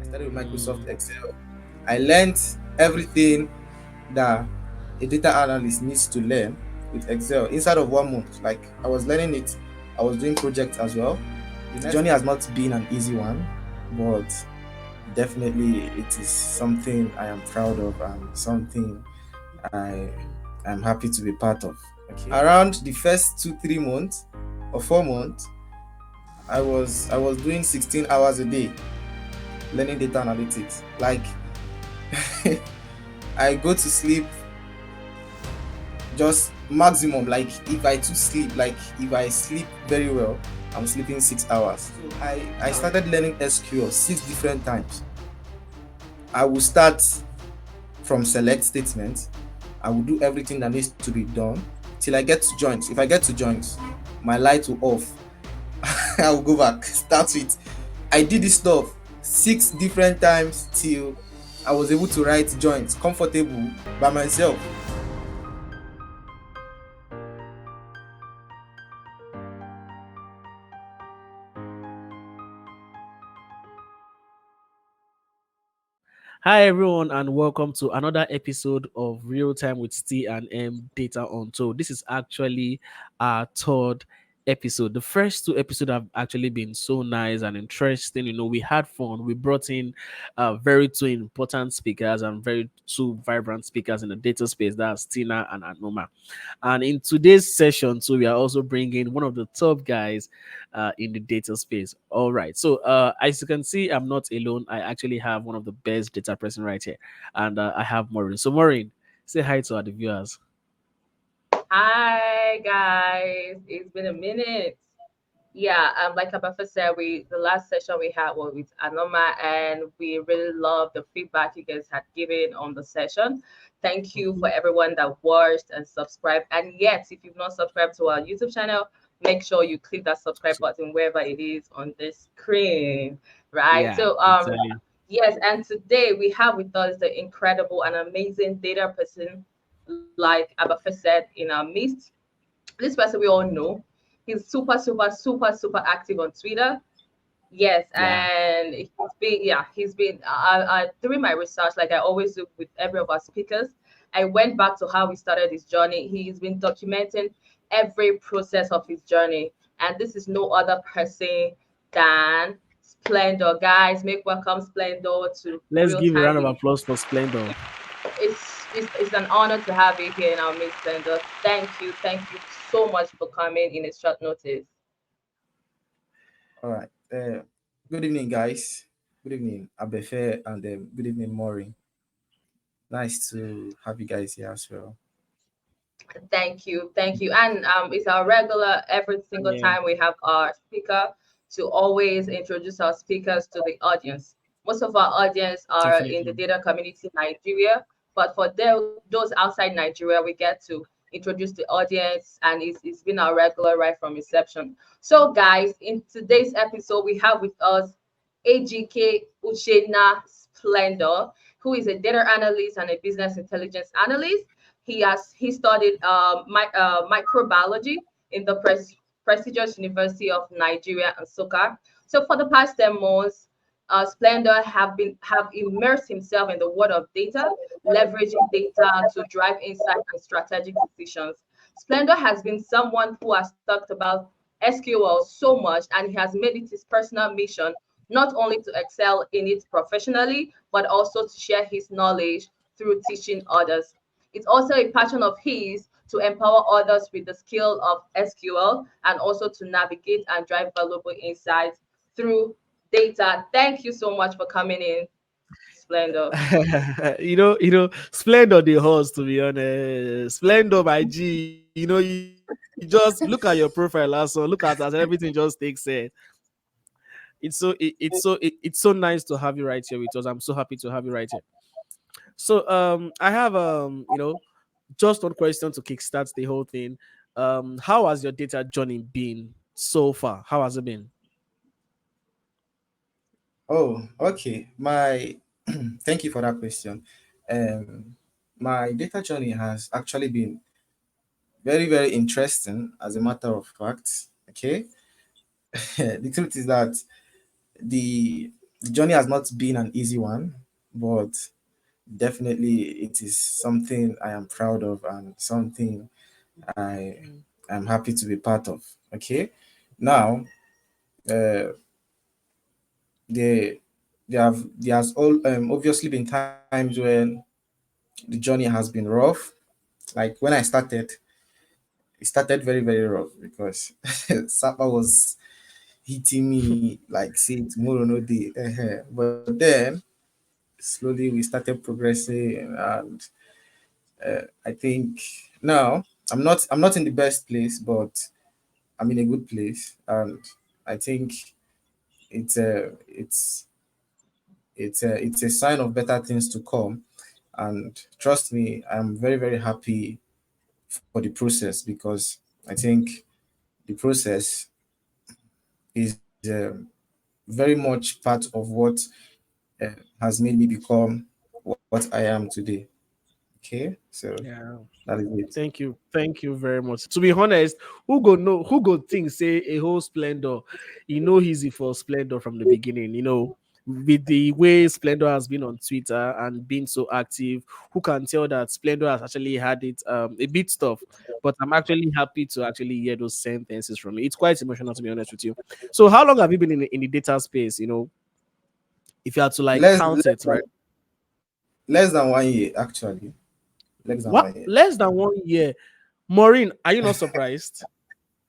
Started with Microsoft Excel. I learned everything that a data analyst needs to learn with Excel inside of 1 month. Like I was learning it, I was doing projects as well. The journey has not been an easy one, but definitely it is something I am proud of and something I am happy to be part of. Okay. Around the first 2-3 months or 4 months, I was doing 16 hours a day learning data analytics. Like I go to sleep just maximum, like if I too sleep, like if I sleep very well, I'm sleeping 6 hours. So I started learning SQL 6 different times. I will start from select statements. I will do everything that needs to be done till I get to joins. If I get to joins, my light will off. I will go back, start with. I did this stuff 6 different times till I was able to write joins comfortable by myself. Hi everyone, and welcome to another episode of Real Time with T and M Data Untold. This is actually our third episode. The first two episodes have actually been so nice and interesting. We had fun. We brought in very two important speakers and very two vibrant speakers in the data space. That's Tina and Anoma. And in today's session, so we are also bringing one of the top guys in the data space. All right. So as you can see, I'm not alone. I actually have one of the best data person right here, and I have Maureen. So Maureen, say hi to our viewers. Hi guys, it's been a minute. Yeah, like Abafa said, we the last session we had was with Anoma, and we really love the feedback you guys had given on the session. Thank you for everyone that watched and subscribed. And yet, if you've not subscribed to our YouTube channel, make sure you click that subscribe button wherever it is on the screen. Right. Yeah, exactly. Yes, and today we have with us the incredible and amazing data person, like Abafa said, in our midst. This person we all know. He's super, super, super, super active on Twitter. Yes, Yeah. and he's been. During my research, like I always do with every of our speakers, I went back to how he started his journey. He's been documenting every process of his journey, and this is no other person than Splendor. Guys, make welcome Splendor to Let's Real give a round Time of with. applause for Splendor. It's an honor to have you here in our midst, Splendor. Thank you so much for coming in a short notice. All right. Good evening, guys. Good evening, Abefe, and good evening, Maureen. Nice to have you guys here as well. Thank you. And it's our regular every single Yeah, time we have our speaker to always introduce our speakers to the audience. Most of our audience are in the definitely. data community in Nigeria, but for those outside Nigeria, we get to introduce the audience, and it's been our regular right from inception. So, guys, in today's episode, we have with us AGK Uchenna Splendor, who is a data analyst and a business intelligence analyst. He studied microbiology in the prestigious University of Nigeria and Soka. So for the past 10 months, Splendor have immersed himself in the world of data, leveraging data to drive insight and strategic decisions. Splendor has been someone who has talked about SQL so much, and he has made it his personal mission not only to excel in it professionally, but also to share his knowledge through teaching others. It's also a passion of his to empower others with the skill of SQL and also to navigate and drive valuable insights through data. Thank you so much for coming in, Splendor. Splendor the horse, to be honest. Splendor, my G. You just look at your profile also. Look at as everything just takes it. It's so nice to have you right here with us. I'm so happy to have you right here. So I have just one question to kickstart the whole thing. How has your data journey been so far? How has it been? Oh, okay. My thank you for that question. Um, my data journey has actually been very, very interesting. As a matter of fact, okay. The truth is that the the journey has not been an easy one, but definitely it is something I am proud of and something I am happy to be part of. Okay, now uh, there there has all obviously been times when the journey has been rough. Like when I started, it started very very rough because Sapa was hitting me like say tomorrow no day. But then slowly we started progressing, and I think now I'm not in the best place, but I'm in a good place, and I think it's it's a sign of better things to come. And trust me, I'm very very happy for the process, because I think the process is very much part of what uh, has made me become what I am today. Okay, so Yeah. that is it. Thank you very much. To be honest, who go know, who go think say a whole Splendor, easy for Splendor from the beginning, with the way Splendor has been on Twitter and been so active, who can tell that Splendor has actually had it a bit tough. But I'm actually happy to actually hear those sentences from you. It's quite emotional, to be honest with you. So how long have you been in the data space? If you had to like Less count it, right? less than 1 year actually. Less than What, 1 year. less than 1 year? Maureen, are you not surprised?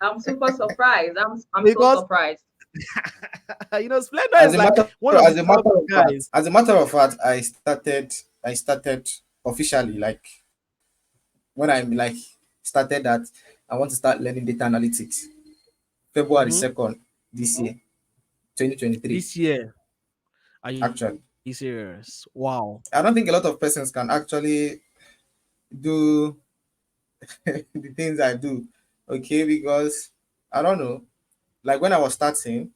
I'm super surprised. I'm so Because surprised. Splendor As is a like matter one of the as a top matter of fact, guys. I started officially, like when I like started that I want to start learning data analytics February Hmm. 2nd this year, 2023. This year, are you Actually, serious? Wow. I don't think a lot of persons can actually do the things I do. Okay, because I don't know, like when I was starting,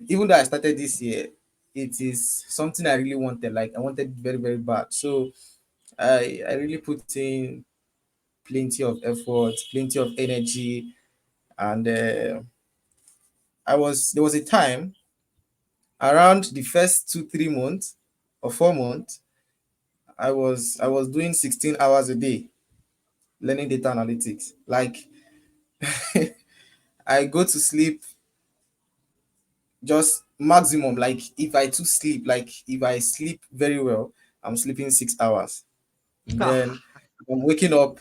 even though I started this year, it is something I really wanted. Like I wanted it very, very bad. So I really put in plenty of effort, plenty of energy, and there was a time around the first 2 3 months or 4 months, I was doing 16 hours a day learning data analytics. Like I go to sleep just maximum, like if I to sleep, like if I sleep very well, I'm sleeping 6 hours. Then I'm waking up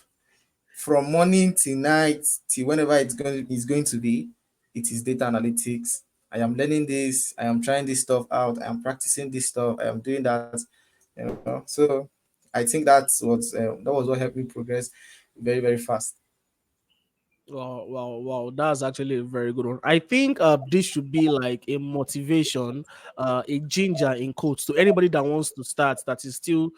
from morning till night till whenever it's going to be. It is data analytics. I am learning this, I am trying this stuff out, I am practicing this stuff, I am doing that. So I think that was what helped me progress very very fast. Wow, wow, wow. That's actually a very good one. I think this should be like a motivation, a ginger in quotes to anybody that wants to start, that is still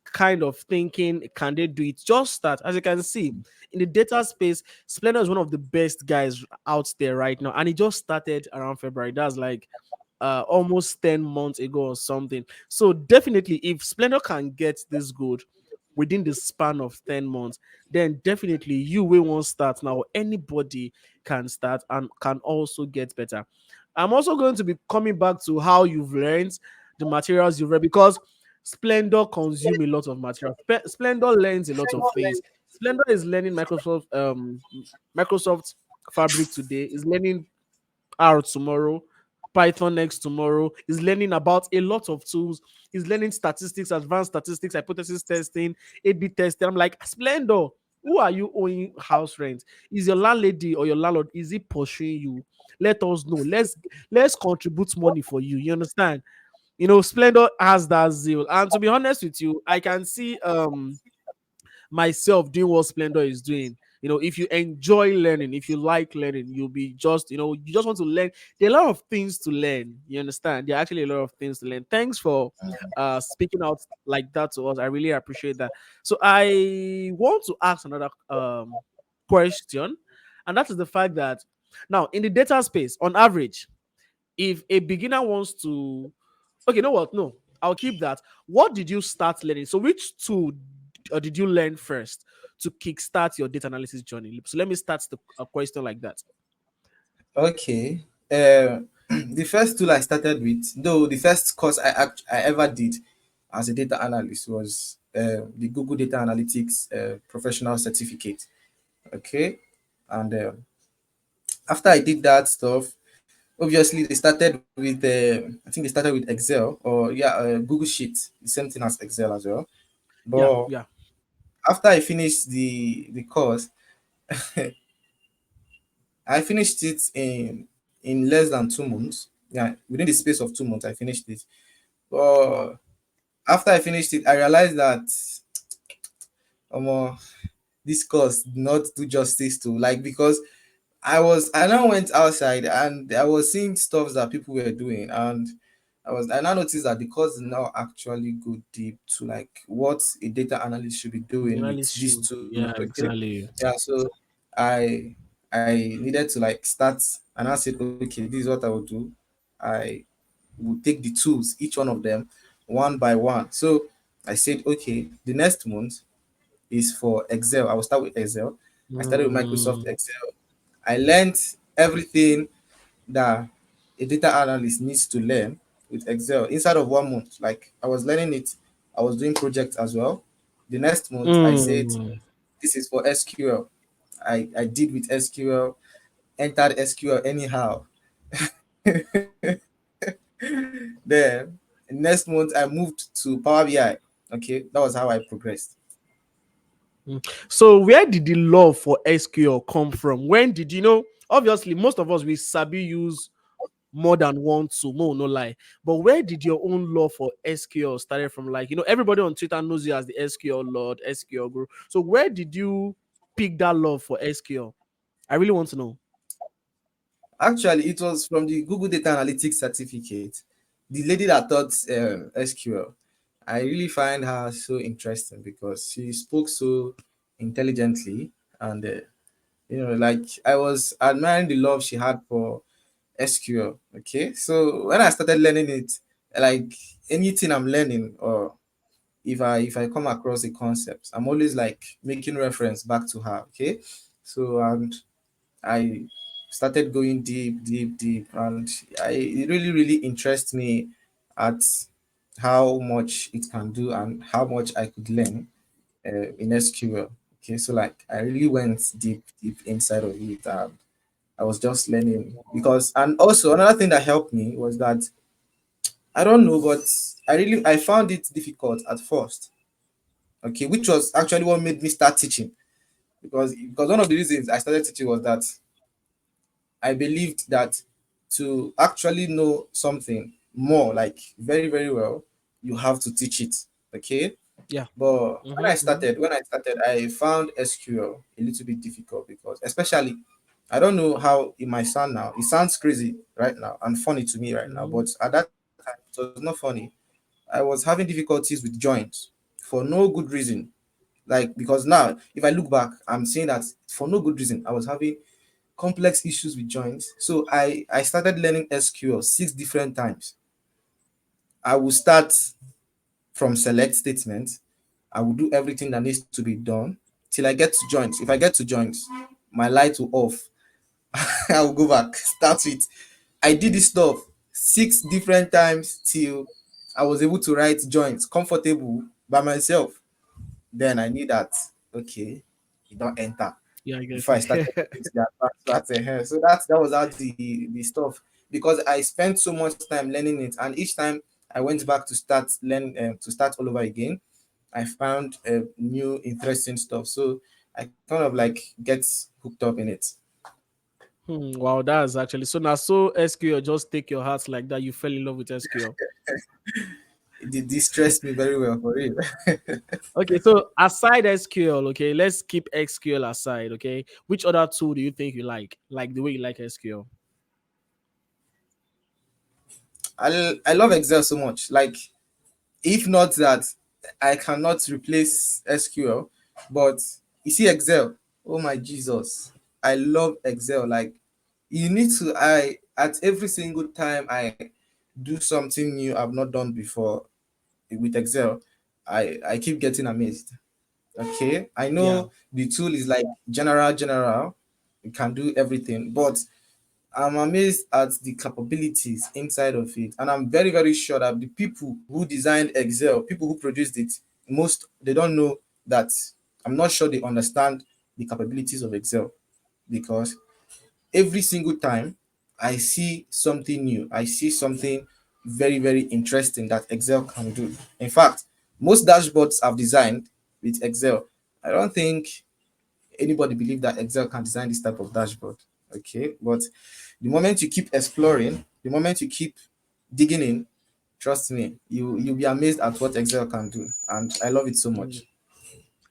kind of thinking, can they do it? Just start. As you can see, in the data space, Splendor is one of the best guys out there right now. And he just started around February. That's like almost 10 months ago or something. So definitely if Splendor can get this good within the span of 10 months, then definitely you will won't start now. Anybody can start and can also get better. I'm also going to be coming back to how you've learned the materials you've read, because Splendor consume a lot of material. Splendor learns a lot of things. Splendor is learning Microsoft Fabric today, is learning R tomorrow, Python next tomorrow. Is learning about a lot of tools. Is learning statistics, advanced statistics, hypothesis testing, A/B testing. I'm like, Splendor, who are you owing house rent? Is your landlady or your landlord, is he pursuing you? Let us know. Let's contribute money for you. You understand? Splendor has that zeal. And to be honest with you, I can see myself doing what Splendor is doing. If you enjoy learning, if you like learning, you'll be just, you just want to learn. There are a lot of things to learn. You understand? There are actually a lot of things to learn. Thanks for speaking out like that to us. I really appreciate that. So I want to ask another question, and that is the fact that now in the data space, on average, if a beginner wants to, okay, you know what? No, I'll keep that. What did you start learning? So, which tool did you learn first to kickstart your data analysis journey? So, let me start the question like that. Okay. The first tool I started with, though the first course I ever did as a data analyst was the Google Data Analytics professional certificate. Okay, and after I did that stuff, obviously they started with I think they started with Excel or yeah, Google Sheet, the same thing as Excel as well. Yeah, But yeah, after I finished the course, I finished it in less than 2 months. Yeah, within the space of 2 months, I finished it. But wow. after I finished it, I realized that um, this course did not do justice to, like, because I now went outside and I was seeing stuff that people were doing, and I now noticed that the course did not actually go deep to like what a data analyst should be doing with Analyst these shoe. tools. Yeah, Okay, exactly. yeah. So I I needed to like start, and I said, okay, this is what I will do. I will take the tools, each one of them, one by one. So I said, okay, the next month is for Excel. I will start with Excel. I started with Microsoft Mm, Excel. I learned everything that a data analyst needs to learn with Excel inside of 1 month. Like I was learning it, I was doing projects as well. The next month, I said, mm. this is for SQL. I did with SQL, entered SQL anyhow. Then next month, I moved to Power BI. Okay, that was how I progressed. So where did the love for SQL come from? When did you know? Obviously, most of us we sabi use more than one tool, more no lie. But where did your own love for SQL started from? Like, everybody on Twitter knows you as the SQL Lord, SQL Guru. So where did you pick that love for SQL? I really want to know. Actually, it was from the Google Data Analytics certificate. The lady that taught SQL, I really find her so interesting because she spoke so intelligently, and like I was admiring the love she had for SQL. Okay, so when I started learning it, like anything I'm learning, or if I come across a concept, I'm always like making reference back to her. Okay, so and I started going deep, deep, deep, and it really, really interests me at how much it can do and how much I could learn in SQL. Okay, so like I really went deep, deep inside of it, and I was just learning because, and also another thing that helped me was that I don't know, but I found it difficult at first. Okay, which was actually what made me start teaching, because one of the reasons I started teaching was that I believed that to actually know something more, like very, very well, you have to teach it. Okay. Yeah. But Mm-hmm. when I started, I found SQL a little bit difficult because, especially, I don't know how it might sound now. It sounds crazy right now and funny to me right now, Mm-hmm. but at that time, it was not funny. I was having difficulties with joints for no good reason. Like, because now, if I look back, I'm saying that for no good reason, I was having complex issues with joints. So I started learning SQL 6 different times. I will start from select statement. I will do everything that needs to be done till I get to joints. If I get to joints, my light will off. I will go back, start with. I did this stuff 6 different times till I was able to write joints comfortable by myself. Then I knew that, okay, you don't enter Yeah, I get before I started it. into the advanced part. So that was how the stuff, because I spent so much time learning it, and each time I went back to start all over again, I found new interesting stuff. So I kind of like get hooked up in it. Wow, that's actually so now. So SQL just take your heart like that. You fell in love with SQL. It did distress me very well for real. Okay, so aside SQL, okay, let's keep SQL aside. Okay, which other tool do you think you like the way you like SQL? I love Excel so much. Like, if not that, I cannot replace SQL, but you see Excel. Oh my Jesus, I love Excel. Like, you need to, I at every single time I do something new I've not done before with Excel, I keep getting amazed. Okay, I Yeah. know the tool is like general, it can do everything, but I'm amazed at the capabilities inside of it, and I'm very very sure that the people who designed Excel, people who produced it, most they don't know that. I'm not sure they understand the capabilities of Excel, because every single time I see something new, I see something very very interesting that Excel can do. In fact, most dashboards I've designed with Excel, I don't think anybody believe that Excel can design this type of dashboard. Okay, but the moment you keep exploring, the moment you keep digging in, trust me, you'll be amazed at what Excel can do, and I love it so much.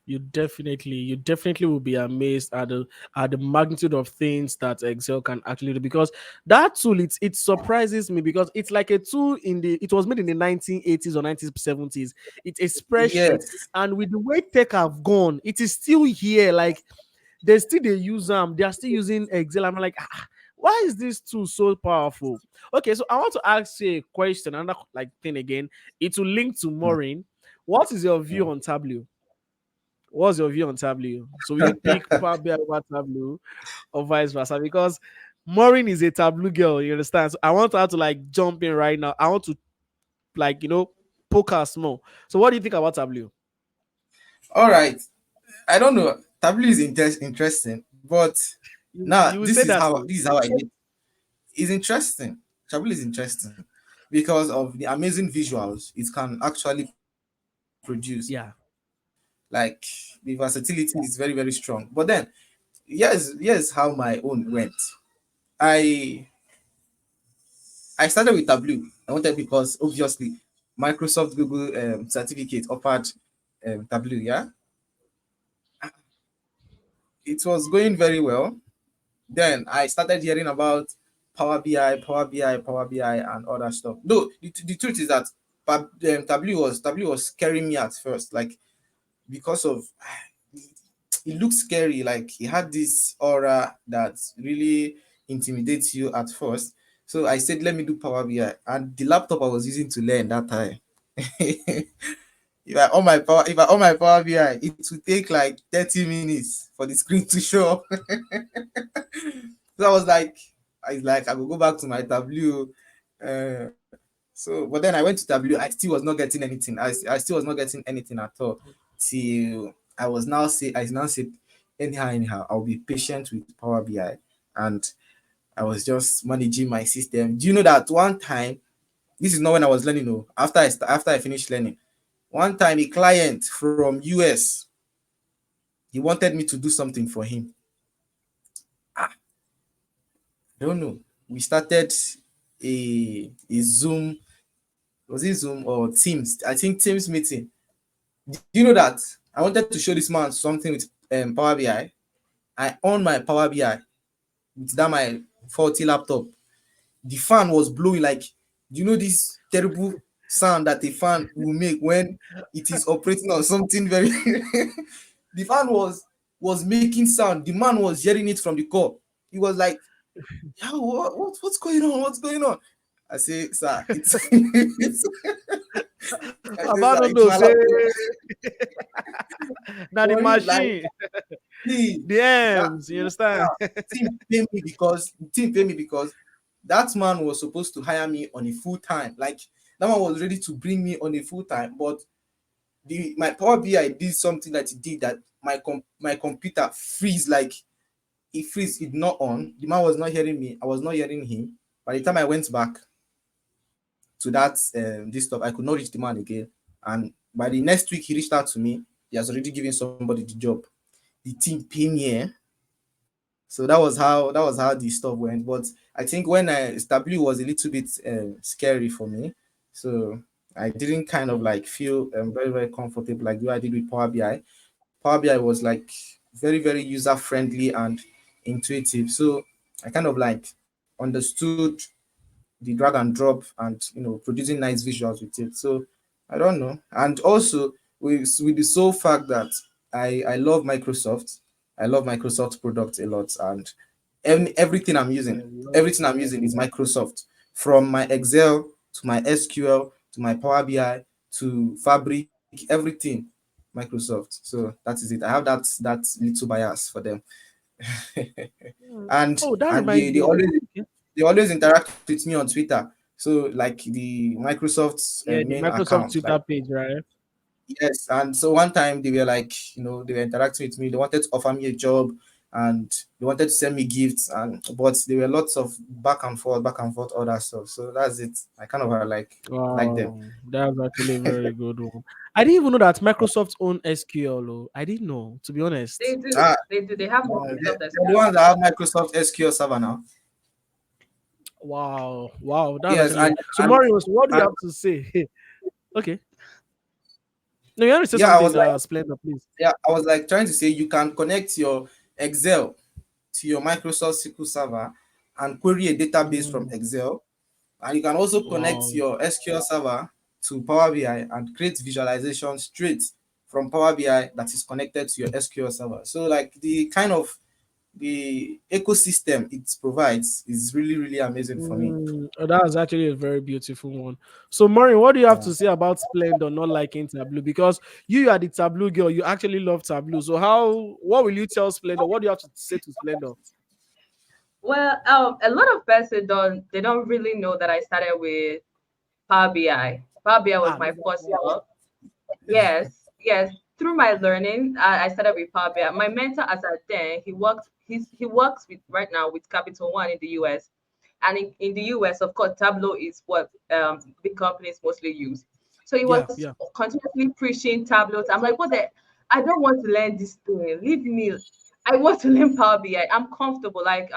You definitely will be amazed at the magnitude of things that Excel can actually do, because that tool, it surprises me, because it's like a tool it was made in the 1980s or 1970s. It's a spreadsheet, Yes, and with the way tech have gone, it is still here. Like, they use them, they are still using Excel. I'm like, why is this tool so powerful? Okay, so I want to ask you a question, another like thing again. It will link to Maureen. What is your view on Tableau? What's your view on Tableau? So will you pick Power BI over Tableau, or vice versa? Because Maureen is a Tableau girl, you understand? So I want her to like jump in right now. I want to, like, poke her small. So what do you think about Tableau? all right. I don't know. Tableau is interesting, but now You will say that this is how I did. It's interesting. Tableau is interesting because of the amazing visuals it can actually produce. yeah. Like, the versatility is very very strong. But then, here's how my own went. I I started with Tableau. I wanted, because obviously Microsoft Google certificate offered Tableau. Yeah, it was going very well. Then I started hearing about Power BI, and other stuff. Though the truth is that Tableau was scaring me at first, like, because of it looked scary. Like, he had this aura that really intimidates you at first. So I said, let me do Power BI, and the laptop I was using to learn that time. If I on my Power BI, it would take like 30 minutes for the screen to show up. So I was like, I will go back to my Tableau. So, but then I went to Tableau. I still was not getting anything. I still was not getting anything at all. Till I now said, anyhow, I'll be patient with Power BI, and I was just managing my system. Do you know that one time? This is not when I was learning. No, after I finished learning, one time a client from US, he wanted me to do something for him. I don't know. We started a Zoom. Was it Zoom or Teams? I think Teams meeting. Do you know that I wanted to show this man something with Power BI? I on my Power BI with that my faulty laptop. The fan was blowing, like, do you know this terrible sound that a fan will make when it is operating on something very the fan was making sound. The man was hearing it from the core. He was like, yeah, what's going on? What's going on? I say, sir, it's I say, sir, About it's no my say laptop. now the For real, like, machine, see, the that M's, you understand? the team pay me because that man was supposed to hire me on a full time. Like, that man was ready to bring me on a full time, but the my Power BI did something that it did, that my computer freeze, like, it freeze, it not on. The man was not hearing me. I was not hearing him. By the time I went back to that this stuff, I could not reach the man again. And by the next week, he reached out to me. He has already given somebody the job. The team pay me. So that was how the stuff went. But I think when I W was a little bit scary for me, so I didn't kind of like feel very very comfortable like the way I did with Power BI. Power BI was like very very user friendly and intuitive. So I kind of like understood the drag and drop, and producing nice visuals with it. So I don't know. And also with the sole fact that I love Microsoft. I love Microsoft products a lot, and everything I'm using, I love everything I'm using is Microsoft. From my Excel to my SQL to my Power BI to Fabric, everything Microsoft. So that is it. I have that little bias for them. Mm. and Oh, that and reminds they me. always Okay. they always interact with me on Twitter. So like the Microsoft's Yeah, the main Microsoft account, like Twitter page, right? yes. And so one time they were like, they were interacting with me. They wanted to offer me a job, and they wanted to send me gifts, and but there were lots of back and forth, all that stuff. So that's it. I kind of like them. Wow, that's actually a very good one. I didn't even know that Microsoft own SQL. Oh. I didn't know, to be honest. They do. Ah, They do. They have Microsoft they're the SQL. ones that have Microsoft SQL Server now. Wow, wow, that's Yes, actually so. and Marius, what do you and have to say? Okay, no, you want to say yeah, I was something, like, Splendor, please. yeah, I was like trying to say you can connect your Excel to your Microsoft SQL Server and query a database from Mm, Excel, and you can also connect wow. your SQL Server to Power BI and create visualization straight from Power BI that is connected to your SQL Server. So like the ecosystem it provides is really really amazing for me. Oh, that's actually a very beautiful one. So, Maureen, what do you have Yeah. to say about Splendor not liking Tableau? Because you are the Tableau girl, you actually love Tableau. So, what will you tell Splendor? What do you have to say to Splendor? Well, a lot of person don't really know that I started with Power BI. Power BI was Ah, my no, first love. Yes, yes. Through my learning, I started with Power BI. My mentor as at then, he works with right now with Capital One in the US. And in the US, of course, Tableau is what big companies mostly use. So he yeah, was yeah. continuously preaching Tableau. I'm like, what the I don't want to learn this thing. Leave me. I want to learn Power BI. I'm comfortable. Like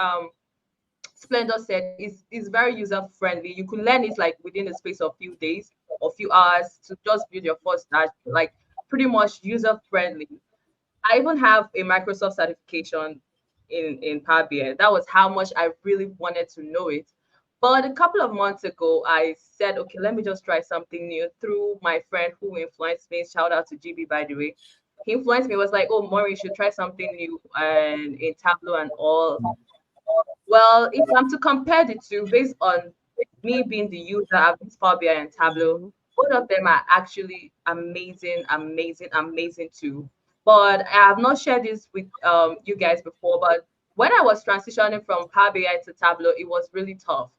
Splendor said, is very user friendly. You could learn it like within the space of few days or few hours to just build your first dash, like pretty much user friendly. I even have a Microsoft certification in Power BI. That was how much I really wanted to know it. But a couple of months ago, I said, okay, let me just try something new through my friend who influenced me. Shout out to GB, by the way. He influenced me, was like, oh, Maury, you should try something new and in Tableau and all. Well, if I'm to compare the two based on me being the user of this Power BI and Tableau, Mhm. both of them are actually amazing, amazing, amazing too. But I have not shared this with you guys before. But when I was transitioning from Power BI to Tableau, it was really tough.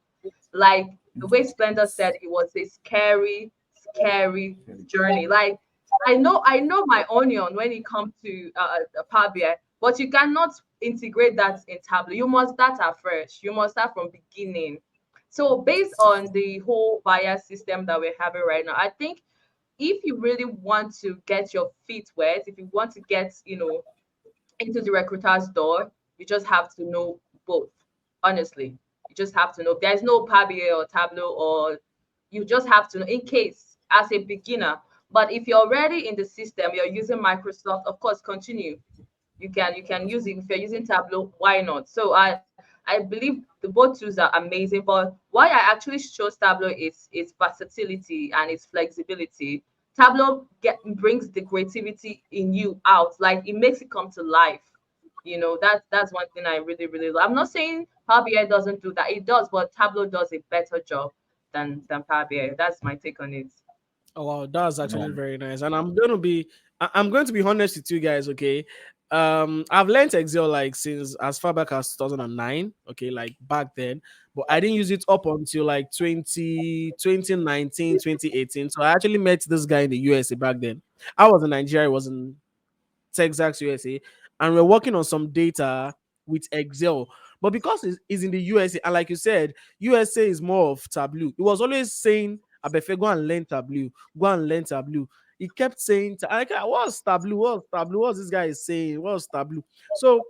Like the way Splendor said, it was a scary, scary journey. Like I know my onion when it comes to Power BI, but you cannot integrate that in Tableau. You must start afresh. You must start from beginning. So based on the whole bias system that we're having right now, I think if you really want to get your feet wet, if you want to get, into the recruiter's door, you just have to know both. Honestly, you just have to know. There's no Power BI or Tableau, or you just have to know in case as a beginner. But if you're already in the system, you're using Microsoft, of course, continue. You can use it if you're using Tableau. Why not? So I believe the both tools are amazing. But why I actually chose Tableau is its versatility and its flexibility. Tableau brings the creativity in you out, like it makes it come to life. That's one thing I really really love. I'm not saying Power BI doesn't do that; it does, but Tableau does a better job than Power BI. That's my take on it. Oh wow, that's Yeah. actually very nice. And I'm going to be honest with you guys, okay? I've learned Excel like since as far back as 2009, okay, like back then, but I didn't use it up until like 2019, 2018. So I actually met this guy in the USA back then. I was in Nigeria, I was in Texas, USA, and we're working on some data with Excel. But because it's in the USA, and like you said, USA is more of Tableau. It was always saying, Abefe, go and learn Tableau, go and learn Tableau. He kept saying, what's Tableau? What's Tableau? What's this guy is saying? What's Tableau? So,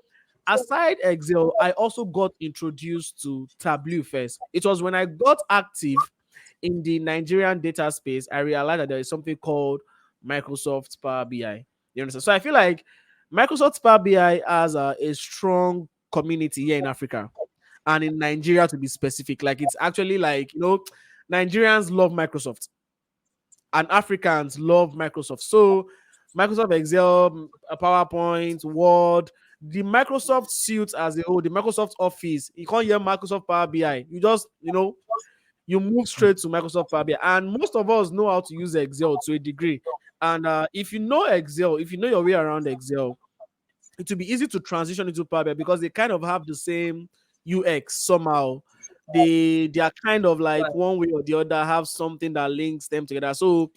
aside Excel, I also got introduced to Tableau first. It was when I got active in the Nigerian data space, I realized that there is something called Microsoft Power BI. You understand? So I feel like Microsoft Power BI has a strong community here in Africa and in Nigeria to be specific. Like it's actually like, Nigerians love Microsoft and Africans love Microsoft. So Microsoft Excel, PowerPoint, Word, the Microsoft suite as a whole, the Microsoft Office, you can't hear Microsoft Power BI. You just, you move straight to Microsoft Power BI. And most of us know how to use Excel to a degree. And if you know Excel, if you know your way around Excel, it will be easy to transition into Power BI because they kind of have the same UX somehow. they are kind of like Right. one way or the other have something that links them together. So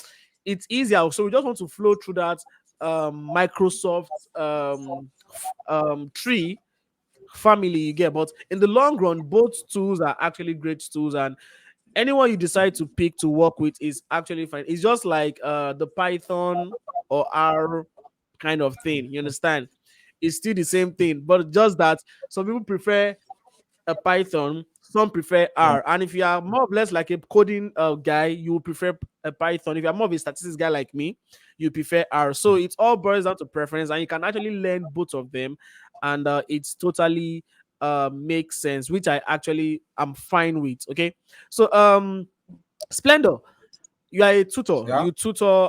it's easier. So we just want to flow through that Microsoft tree family you get. But in the long run, both tools are actually great tools, and anyone you decide to pick to work with is actually fine. It's just like the Python or R kind of thing. You understand? It's still the same thing, but just that some people prefer a Python, some prefer Yeah. R. And if you are more or less like a coding guy, you will prefer a Python. If you are more of a statistics guy like me, you prefer R. So it all boils down to preference, and you can actually learn both of them, and it's totally makes sense, which I actually am fine with. Okay, so Splendor, you are a tutor. Yeah. You tutor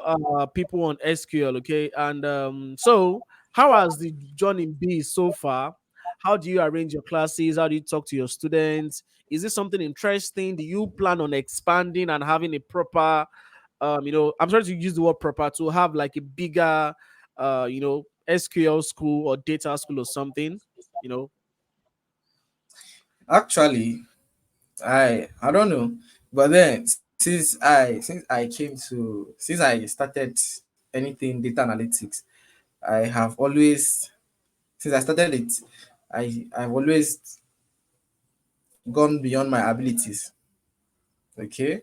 people on SQL, okay? And so how has the journey been so far? How do you arrange your classes? How do you talk to your students? Is this something interesting? Do you plan on expanding and having a proper I'm trying to use the word proper to have like a bigger SQL school or data school or something, you know? Actually, I don't know, but then since I started anything data analytics, I have always since I started it, I've always gone beyond my abilities. Okay,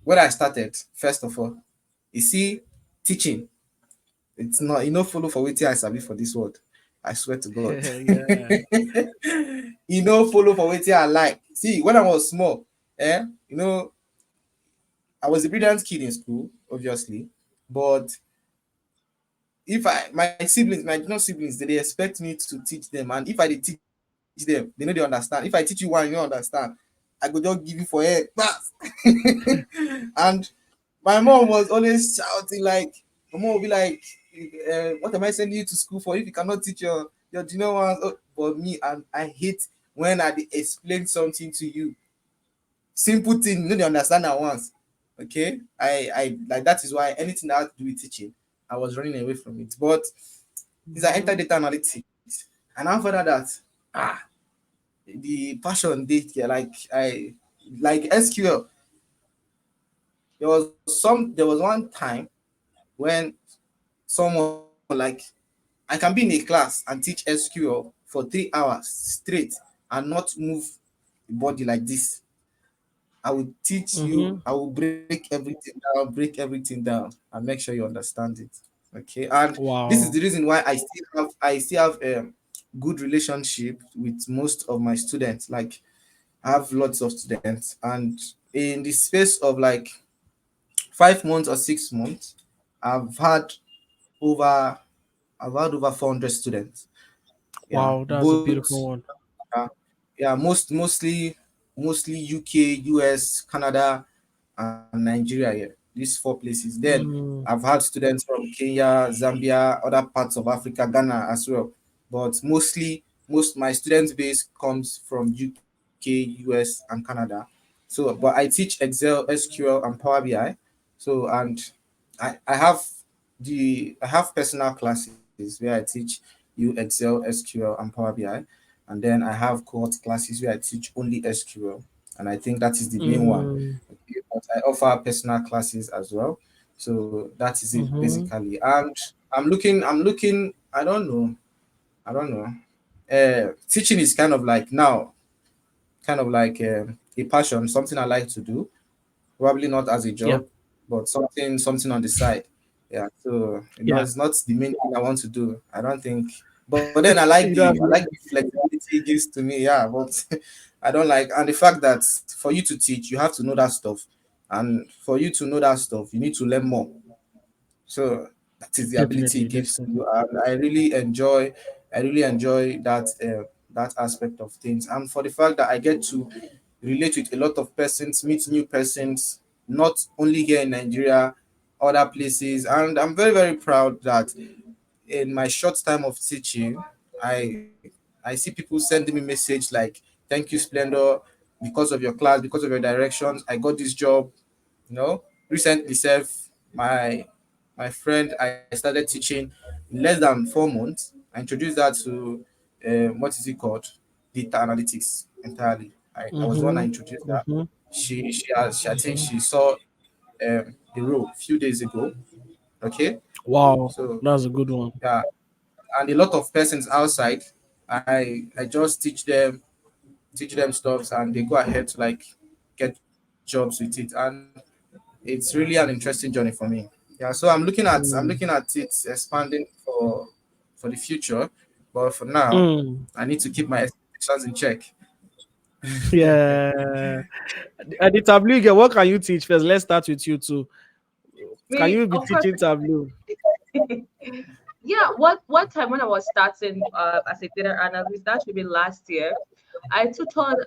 when I started, first of all, you see, teaching. It's not follow for waiting I sabi for this word. I swear to God. Yeah. Follow for waiting I like. See, when I was small, eh, you know, I was a brilliant kid in school, obviously, but if I my siblings, my no siblings, they expect me to teach them, and if I did teach them, they know they understand. If I teach you one, you don't understand. I go just give you for head, pass. And my mom was always shouting like, my mom would be like, "What am I sending you to school for if you cannot teach your junior ones?" Oh, but me, and I hate when I dey explain something to you, simple thing, you know they understand at once. Okay, I like that is why anything that had to do with teaching, I was running away from it. But since I entered Mhm. data analytics, and after that, ah, the passion date here, like SQL. There was one time when someone like I can be in a class and teach SQL for 3 hours straight and not move the body like this. I will teach you, Mhm. I will break everything down, and make sure you understand it. Okay. And this is Wow. the reason why I still have good relationship with most of my students. Like I have lots of students, and in the space of like 5 months or 6 months, I've had over I've had over 400 students. Yeah, Wow, that's a both beautiful one. uh, yeah, mostly UK, US, Canada, and Nigeria here. These four places. Then I've Mm, had students from Kenya, Zambia, other parts of Africa, Ghana as well. But most my student base comes from UK, US, and Canada. So, but I teach Excel, SQL, and Power BI. So, and I have personal classes where I teach you Excel, SQL, and Power BI, and then I have cohort classes where I teach only SQL, and I think that is the main one. mm, Okay, but I offer personal classes as well. So that is it mhm. basically. And I'm looking. I don't know. Teaching is kind of like now, kind of like a passion, something I like to do. Probably not as a Yeah, job, but something on the side. Yeah. So yeah. it's not the main thing I want to do. I don't think. But then I like You the don't have I like the flexibility it gives to me. Yeah, but I don't like, and the fact that for you to teach, you have to know that stuff, and for you to know that stuff, you need to learn more. So that is the ability definitely, it gives definitely. you, and I really enjoy that aspect of things, and for the fact that I get to relate with a lot of persons, meet new persons, not only here in Nigeria, other places, and I'm very very proud that in my short time of teaching, I I see people sending me message like, "Thank you, Splendor, because of your class, because of your directions, I got this job." Recently, self my friend I started teaching in less than 4 months. I introduced that to what is it called, data analytics entirely, I was the one I Mm-hmm. introduced her. Mm-hmm. I think she saw the role a few days ago. Okay, Wow, so that's a good one. yeah, and a lot of persons outside, I just teach them stuffs, and they go ahead to like get jobs with it, and it's really an interesting journey for me. Yeah, so I'm looking Mm. at it expanding for the future, but for now, Mm. I need to keep my expectations in check. Yeah. At the Tableau girl, what can you teach first? Let's start with you too. Can Me, you be of course. teaching Tableau? Yeah, one time when I was starting as a data analyst, that should be last year, I tutored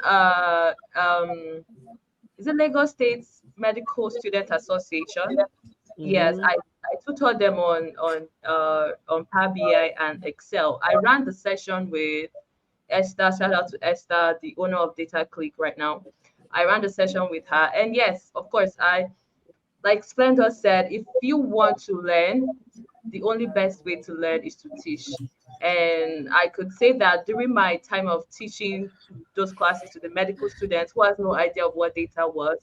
is it Lagos State Medical Student Association? Yes, Mm-hmm. I tutored them on Power BI and Excel. I ran the session with Esther. Shout out to Esther, the owner of Data Click right now. I ran the session with her, and yes, of course, I like Splendor said, if you want to learn, the only best way to learn is to teach. And I could say that during my time of teaching those classes to the medical students who has no idea of what data was,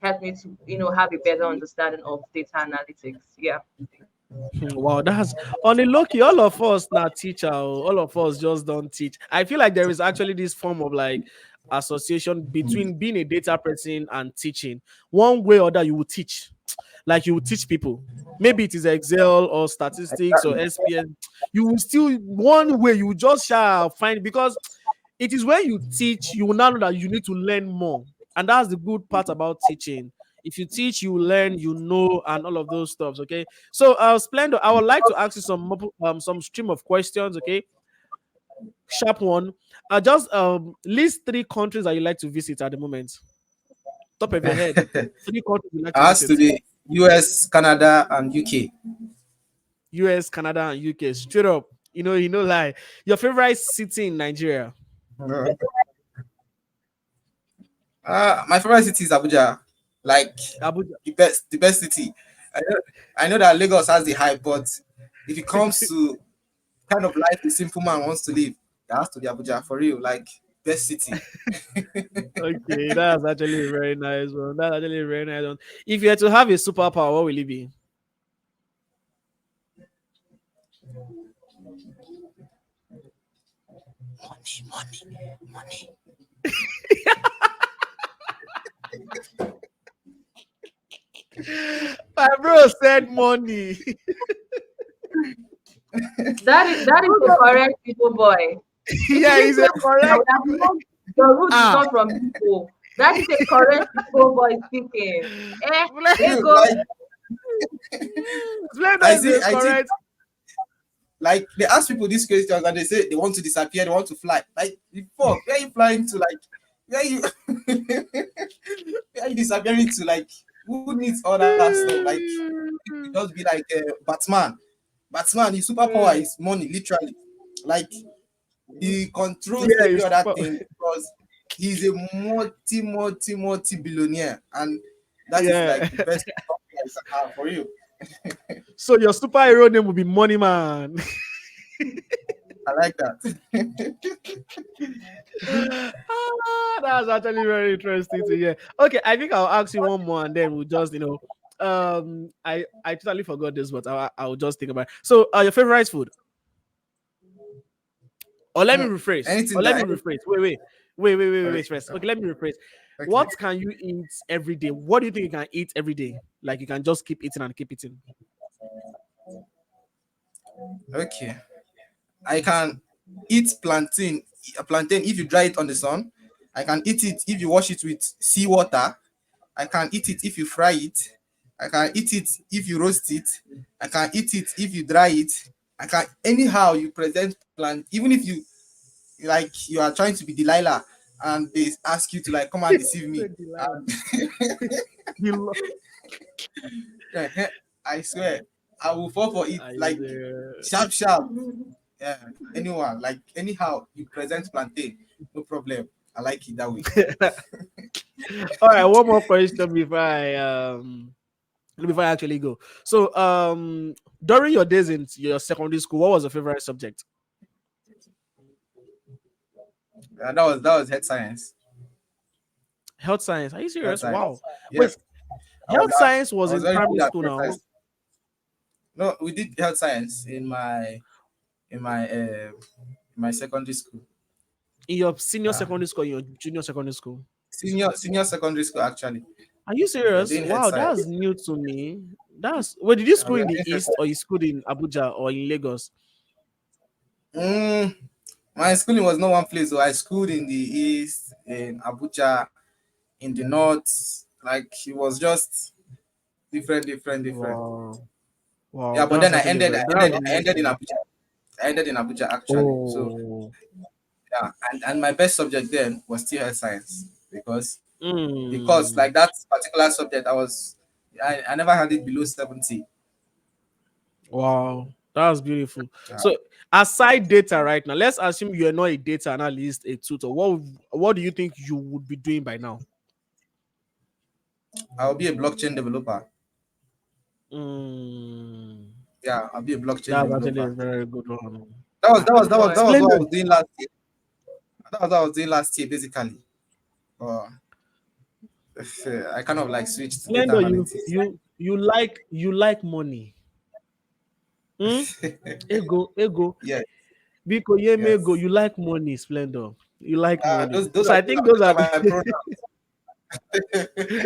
helped me to, have a better understanding of data analytics. Yeah. Wow, that's on the low key. All of us now teacher, all of us just don't teach. I feel like there is actually this form of like association between being a data person and teaching. One way or other, you will teach. Like you will teach people. Maybe it is Excel or statistics or SPS. You will still one way you just shall find because it is when you teach, you will now know that you need to learn more. And that's the good part about teaching. If you teach, you learn, you know, and all of those stuffs. Okay. So, Splendor, I would like to ask you some stream of questions. Okay, sharp one. Just list three countries that you like to visit at the moment. Top of your head, three countries you like to As to visit. the US, Canada, and UK. US, Canada, and UK. Straight up, lie. Your favorite city in Nigeria? My favorite city is Abuja. Like Abuja. the best city. I know that Lagos has the hype, but if it comes to kind of life a simple man wants to live, it has to be Abuja for real. Like best city. Okay, that's actually a very nice one. That's actually a very nice one. If you had to have a superpower, what will it be? Money. My bro said money. That is the correct people boy. If you Yeah, didn't he's say a I correct. would have known your root is Ah, not from people. That is a correct people boy speaking. Eh, For real, ego. Splendor is a I think correct. like they ask people these questions and they say they want to disappear, they want to fly. Like before, where are you flying to? Like where are you where are you disappearing to? Like who needs all that stuff? Like you just be like Batman. Batman, his superpower is money, literally. Like he controls Yeah, every it's other thing because he's a multi billionaire, and that is like yeah. the best I can have for you. So your superhero name will be Money Man. I like that. That's actually very interesting to hear. Okay, I think I'll ask you one more, and then we'll just I totally forgot this, but I'll just think about it. So, your favorite food? Or let me rephrase. Anything Or let that me any, rephrase. Wait, first. Okay, let me rephrase. okay. What can you eat every day? What do you think you can eat every day? Like you can just keep eating and keep eating. Okay. I can eat plantain if you dry it on the sun. I can eat it if you wash it with seawater. I can eat it if you fry it. I can eat it if you roast it. I can eat it if you dry it. I can anyhow you present plant, even if you like you are trying to be Delilah and they ask you to like come and deceive me. Said Delilah. And You I swear I will fall for it are you like there? sharp. Yeah, anyone like anyhow you present plantain, no problem. I like it that way. All right, one more question before I actually go. So, during your days in your secondary school, what was your favorite subject? And that was head science. Health science. Are you health serious? science. Wow. Wait, Yes, health science I was was in very primary good at school health now. science. No, we did health science in my secondary school. In your senior Yeah, secondary school, your junior secondary school. senior secondary school actually. Are you We are serious? doing health Wow, that's science. new to me. That's wait, did you school We in are the doing health east or science. you schooled in Abuja or in Lagos? Mm, my schooling was not one place. So I schooled in the east, in Abuja, in the north. Like it was just different. Wow. Wow, Yeah, but that's then actually very that's I ended in amazing. Abuja. I ended in Abuja actually. So Oh. yeah, and my best subject then was still health science because Mm. like that particular subject I never had it below 70. Wow, that's beautiful. Yeah. So aside data right now, let's assume you're not a data analyst, a tutor. What do you think you would be doing by now? I'll be a blockchain developer. Mm, Yeah, I'll be a blockchain that's actually a developer. very good one. Good one. That was what I Splendor, was doing last year. That was what I was doing last year basically. Uh, I kind of like switched to data Splendor, analytics. you like money. Hmm? Ego. Yeah, Biko Yemego, yes. you like money, Splendor. You like money. Those So are I think those are my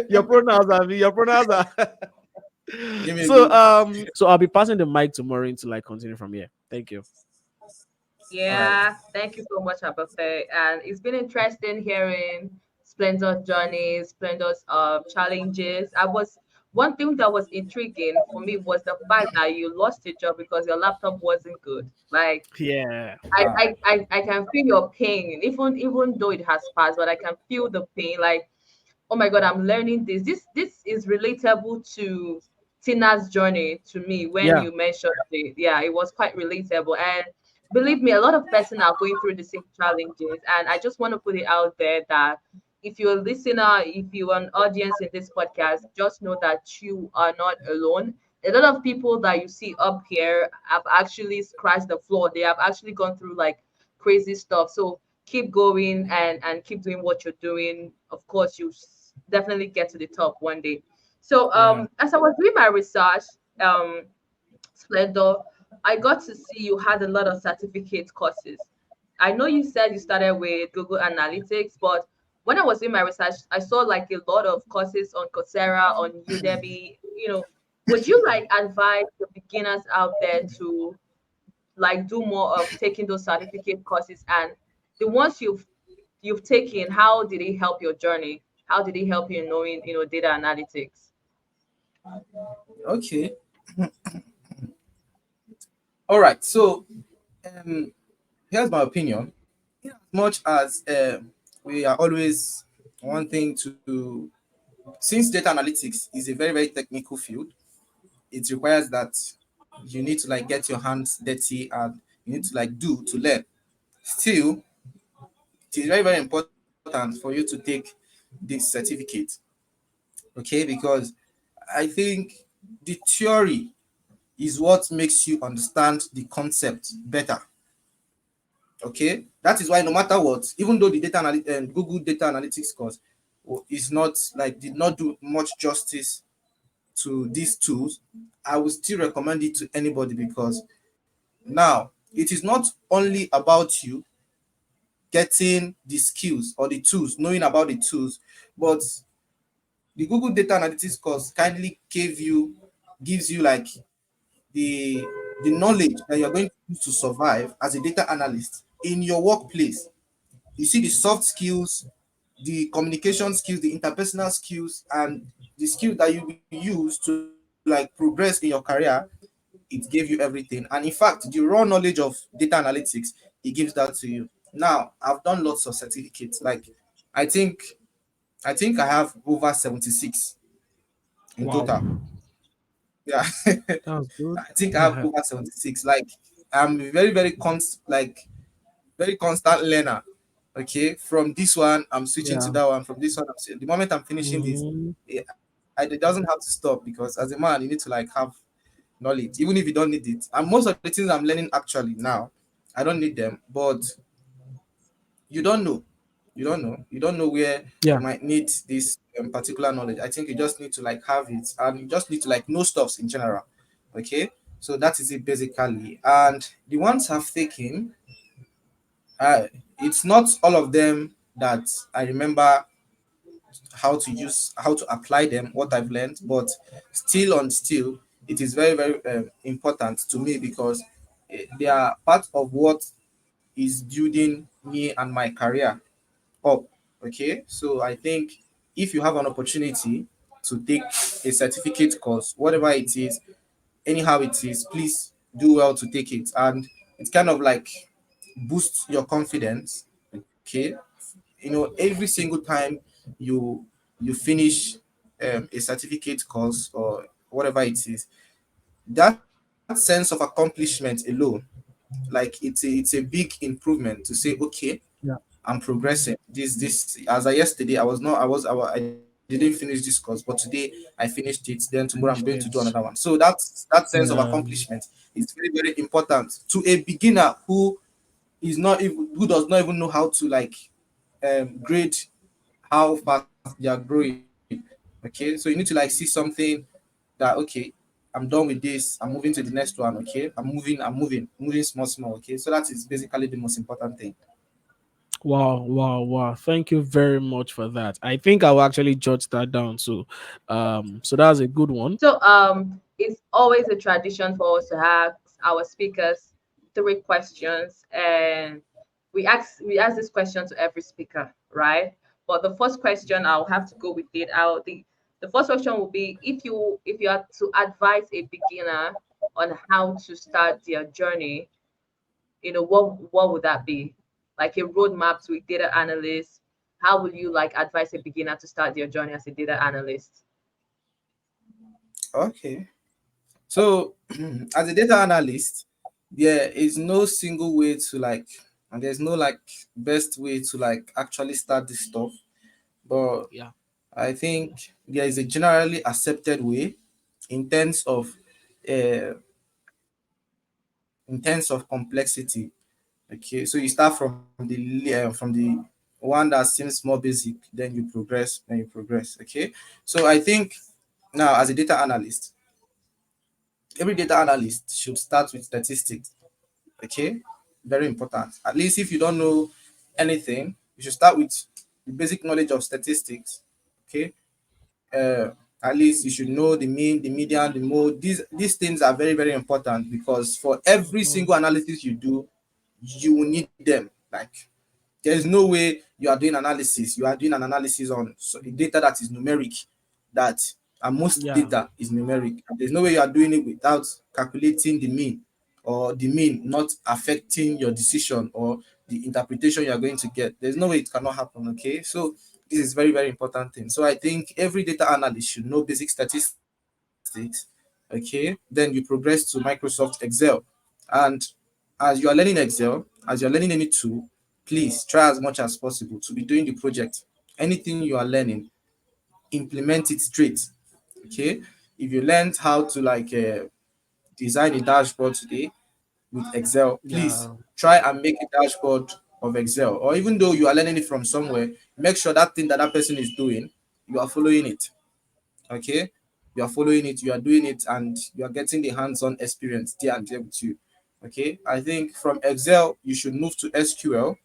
the pronouns. your pronouns are so Yemego. so I'll be passing the mic to Maureen to like continue from here. Thank you. All right. Yeah, thank you so much, Abafe. And it's been interesting hearing Splendor's journeys, Splendor's challenges. I was one thing that was intriguing for me was the fact that you lost your job because your laptop wasn't good. Like Yeah. Ah, I can feel your pain, even though it has passed, but I can feel the pain. Like, oh my god, I'm learning this. This is relatable to Tina's journey to me when Yeah. you mentioned it. Yeah, it was quite relatable. And believe me, a lot of person are going through the same challenges. And I just want to put it out there that if you're a listener, if you're an audience in this podcast, just know that you are not alone. A lot of people that you see up here have actually scratched the floor. They have actually gone through like crazy stuff. So keep going and keep doing what you're doing. Of course, definitely get to the top one day. So Yeah. as I was doing my research, um, Splendor, I got to see you had a lot of certificate courses. I know you said you started with Google Analytics, but when I was doing my research, I saw like a lot of courses on Coursera, on Udemy. Would you like advise the beginners out there to like do more of taking those certificate courses, and the ones you've taken, how did it help your journey? How did it help you in knowing data analytics? okay. All right. So um, here's my opinion. In as much as we are always wanting to, since data analytics is a very technical field, it requires that you need to like get your hands dirty and you need to like do to learn. Still, it is very important for you to take this certificate, okay? Because I think the theory is what makes you understand the concept better. Okay, that is why no matter what, even though the Google data analytics course is not like did not do much justice to these tools, I would still recommend it to anybody because now it is not only about you getting the skills or the tools, knowing about the tools, but the Google data analytics course kindly gives you like the the knowledge that you're going to use to survive as a data analyst in your workplace. You see the soft skills, the communication skills, the interpersonal skills, and the skills that you use to like progress in your career. It gave you everything. And in fact, the raw knowledge of data analytics, it gives that to you. Now, I've done lots of certificates. Like, I think I have over 76 in Wow. total. Yeah. That's good. I think I have over 76. Like, I'm very constant learner. Okay, from this one I'm switching to Yeah. that one. From this one, the moment I'm finishing this, Hmm. it doesn't have to stop because as a man, you need to like have knowledge, even if you don't need it. And most of the things I'm learning actually now, I don't need them, but you don't know. You don't know where Yeah. you might need this particular knowledge. I think you just need to like have it, and you just need to like know stuffs in general. Okay, so that is it basically. And the ones I've taken, uh, it's not all of them that I remember how to apply them, what I've learned, but still, it is very, very important to me because they are part of what is building me and my career up. Okay, so I think if you have an opportunity to take a certificate course, whatever it is, anyhow it is, please do well to take it. And it's kind of like boosts your confidence. Okay, every single time you you finish a certificate course or whatever it is, that sense of accomplishment alone, like it's a big improvement to say, okay, Yeah. I'm progressing. This as I yesterday, I didn't finish this course, but today I finished it. Then tomorrow I'm going to do Finished another one. it. So that sense of Yeah. accomplishment is very, very important to a beginner who does not even know how to like grade how fast they are growing. Okay, so you need to like see something that, okay, I'm done with this, I'm moving to the next one. Okay, I'm moving small. Okay, so that is basically the most important thing. Wow, wow, wow. Thank you very much for that. I think I'll actually jot that down. So that's a good one. So it's always a tradition for us to ask our speakers three questions, and we ask this question to every speaker, right? But the first question, I'll have to go with it. The first question will be, if you are to advise a beginner on how to start their journey, what would that be? Like a roadmap to a data analyst. How will you like advise a beginner to start their journey as a data analyst? Okay, so as a data analyst, there is no single way to like, and there's no like best way to like actually start this stuff. But Yeah. I think there is a generally accepted way in terms of complexity. Okay, so you start from the one that seems more basic, then you progress. Okay, so I think now as a data analyst, every data analyst should start with statistics. Okay, very important. At least if you don't know anything, you should start with the basic knowledge of statistics. Okay, uh, at least you should know the mean, the median, the mode. These things are very, very important because for every Mhm. single analysis you do, you will need them. Like there is no way you are doing analysis. You are doing an analysis on data that is numeric, that and most Yeah. data is numeric. There's no way you are doing it without calculating the mean, or the mean not affecting your decision or the interpretation you are going to get. There's no way it cannot happen. Okay, so this is very, very important thing. So I think every data analyst should know basic statistics. Okay, then you progress to Microsoft Excel, and as you are learning Excel, as you're learning any tool, please try as much as possible to be doing the project. Anything you are learning, implement it straight. Okay, if you learned how to like design a dashboard today with Excel, please Yeah. try and make a dashboard of Excel. Or even though you are learning it from somewhere, make sure that thing that that person is doing, you are following it. Okay, you are following it, you are doing it, and you are getting the hands-on experience there and there with you. Okay, I think from Excel you should move to SQL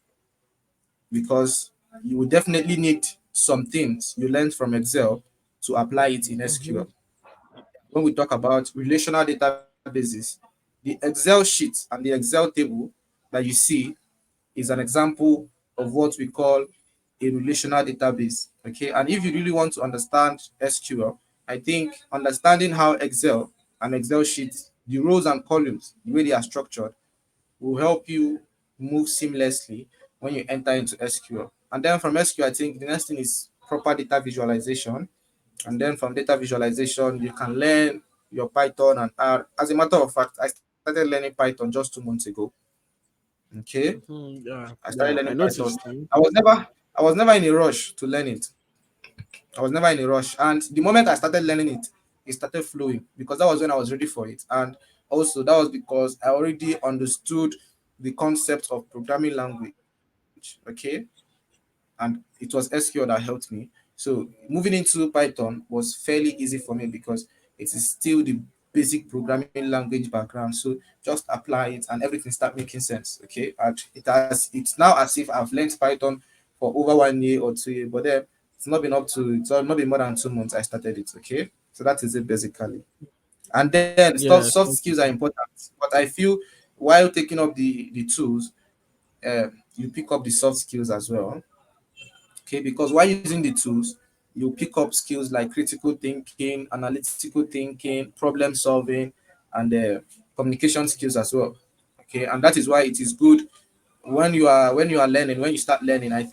because you will definitely need some things you learned from Excel to apply it in Mhm. SQL. When we talk about relational databases, the Excel sheet and the Excel table that you see is an example of what we call a relational database. Okay, and if you really want to understand SQL, I think understanding how Excel and Excel sheets, the rows and columns, the way they are structured, will help you move seamlessly when you enter into SQL. And then from SQL, I think the next thing is proper data visualization. And then from data visualization, you can learn your Python and R. As a matter of fact, I started learning Python just 2 months ago. Okay, Mhm. Yeah. I started Yeah. learning I Python. noticed. Mhm. I was never in a rush to learn it. I was never in a rush. And the moment I started learning it, it started flowing because that was when I was ready for it. And also that was because I already understood the concept of programming language. Okay. And and it was SQL that helped me. So moving into Python was fairly easy for me because it is still the basic programming language background. So just apply it and everything start making sense. Okay, and it's now as if I've learned Python for over 1 year or 2 years, but then it's not been more than 2 months I started it. Okay, so that is it basically. And then Yeah. soft skills are important, but I feel while taking up the tools, you pick up the soft skills as well. Okay, because while using the tools, you pick up skills like critical thinking, analytical thinking, problem solving, and communication skills as well. Okay, and that is why it is good when you start learning. I